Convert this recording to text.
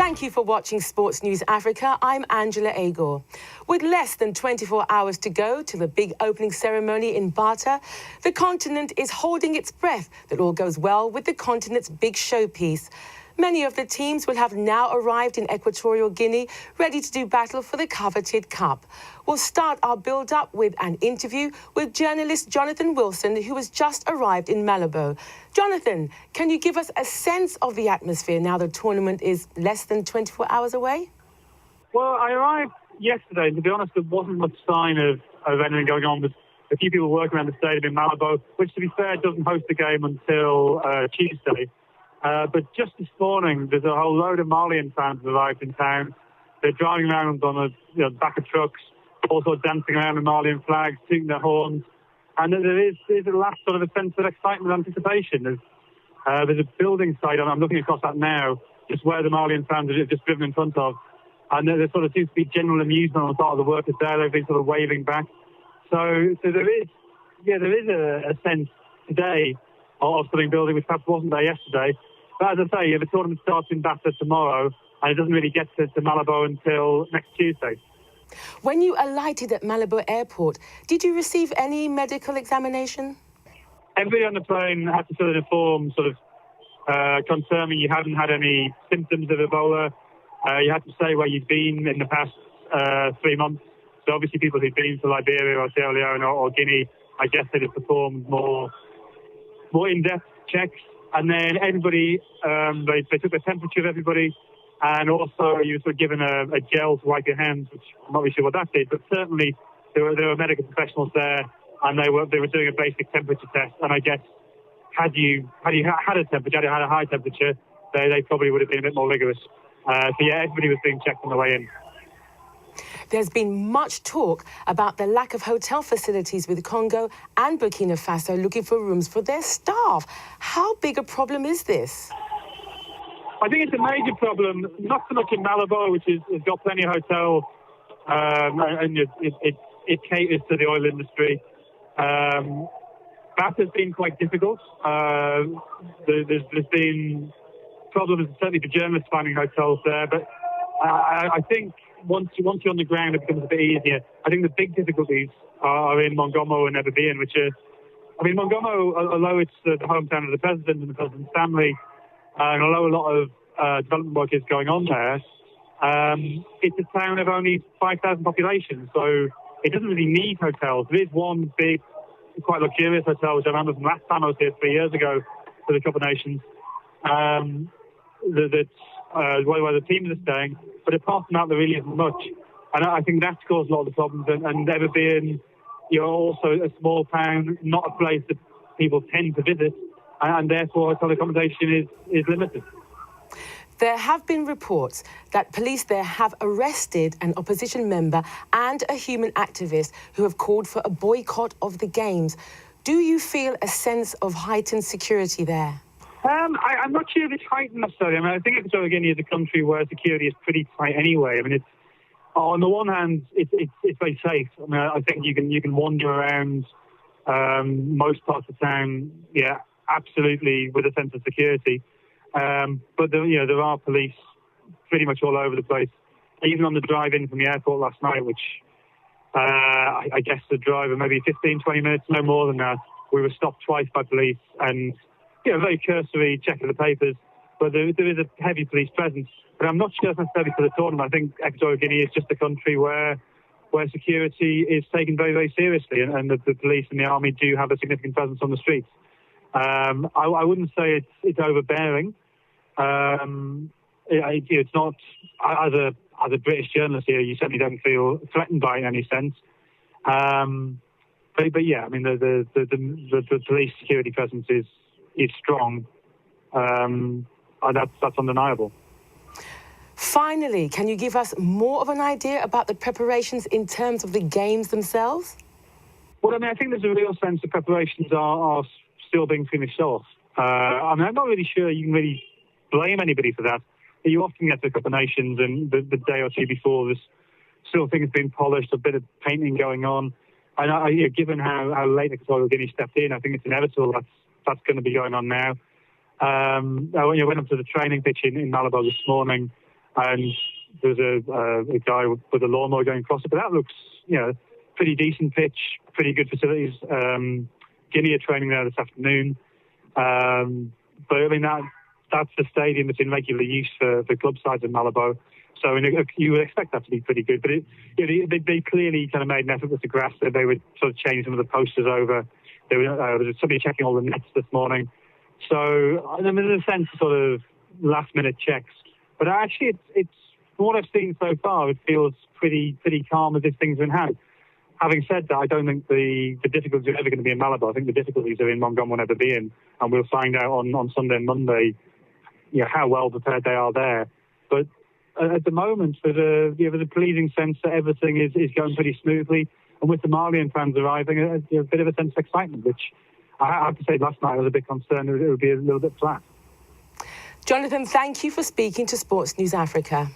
Thank you for watching Sports News Africa. I'm Angela Agor. With less than 24 hours to go to the big opening ceremony in Bata, the continent is holding its breath that all goes well with the continent's big showpiece. Many of the teams will have now arrived in Equatorial Guinea, ready to do battle for the coveted cup. We'll start our build-up with an interview with journalist Jonathan Wilson, who has just arrived in Malabo. Jonathan, can you give us a sense of the atmosphere now the tournament is less than 24 hours away? Well, I arrived yesterday, and to be honest, there wasn't much sign of anything going on. There's a few people working around the stadium in Malabo, which, to be fair, doesn't host the game until Tuesday. But just this morning, there's a whole load of Malian fans that arrived in town. They're driving around on the back of trucks, also dancing around with Malian flags, tooting their horns. And there's a last sort of a sense of excitement and anticipation. There's a building site, I'm looking across that now, just where the Malian fans have just driven in front of. And there sort of seems to be general amusement on the part of the workers there. They've been sort of waving back. So there is a sense today of something building, which perhaps wasn't there yesterday. But as I say, the tournament starts in Bata tomorrow, and it doesn't really get to Malabo until next Tuesday. When you alighted at Malabo Airport, did you receive any medical examination? Everybody on the plane had to fill in a form confirming you hadn't had any symptoms of Ebola. You had to say where you'd been in the past 3 months. So obviously people who'd been to Liberia or Sierra Leone or Guinea, I guess they'd have performed more in-depth checks. And then everybody, they took the temperature of everybody, and also you were sort of given a gel to wipe your hands, which I'm not really sure what that did, but certainly there were medical professionals there, and they were doing a basic temperature test. And I guess had you had a temperature, had you had a high temperature, they probably would have been a bit more rigorous. So yeah, everybody was being checked on the way in. There's been much talk about the lack of hotel facilities with Congo and Burkina Faso looking for rooms for their staff. How big a problem is this? I think it's a major problem, not so much in Malabo, which has got plenty of hotels, and it caters to the oil industry. Bata's been quite difficult. There's been problems, certainly for journalists finding hotels there, but I think once you're on the ground, it becomes a bit easier. I think the big difficulties are in Mongomo and Ebibien, which are, Mongomo, although it's the hometown of the president and the president's family, and although a lot of development work is going on there, it's a town of only 5,000 population, so it doesn't really need hotels. There is one big, quite luxurious hotel, which I remember from last time I was here 3 years ago for the Cup of Nations, where the teams are staying, but apart from that, there really isn't much. And I think that's caused a lot of the problems. And ever being, also a small town, not a place that people tend to visit, and therefore hotel accommodation is limited. There have been reports that police there have arrested an opposition member and a human activist who have called for a boycott of the Games. Do you feel a sense of heightened security there? I'm not sure if it's heightened necessarily. I think Equatorial Guinea is a country where security is pretty tight anyway. It's on the one hand, it's very safe. I think you can wander around most parts of town, yeah, absolutely with a sense of security. But there are police pretty much all over the place. Even on the drive-in from the airport last night, which I guess the driver maybe 15, 20 minutes, no more than that, we were stopped twice by police and a very cursory check of the papers, but there is a heavy police presence. But I'm not sure if necessarily for the tournament. I think Equatorial Guinea is just a country where security is taken very, very seriously, and the police and the army do have a significant presence on the streets. I wouldn't say it's overbearing. It's not, as a British journalist here, you certainly don't feel threatened by it in any sense. But yeah, the police security presence is strong. That's undeniable. Finally, can you give us more of an idea about the preparations in terms of the games themselves? Well, I think there's a real sense the preparations are still being finished off. I'm not really sure you can really blame anybody for that. You often get to the Cup of Nations and the day or two before, there's still things being polished, a bit of painting going on. And given how late Equatorial Guinea stepped in, I think it's inevitable that's going to be going on now. I went up to the training pitch in Malabo this morning, and there's a guy with a lawnmower going across it. But that looks, pretty decent pitch, pretty good facilities. Guinea are training there this afternoon. But I mean, that's the stadium that's in regular use for club sides in Malabo. So you would expect that to be pretty good. But they clearly kind of made an effort with the grass. That they would sort of change some of the posters over. There was somebody checking all the nets this morning. So I mean, in a sense, sort of last-minute checks. But actually, it's from what I've seen so far, it feels pretty calm as if things have been had. Having said that, I don't think the difficulties are ever going to be in Malabo. I think the difficulties are in Montgomery and Aberdeen, and we'll find out on Sunday and Monday, how well prepared they are there. But at the moment, there's a pleasing sense that everything is going pretty smoothly, and with the Malian fans arriving, a bit of a sense of excitement, which I have to say last night I was a bit concerned it would be a little bit flat. Jonathan, thank you for speaking to Sports News Africa.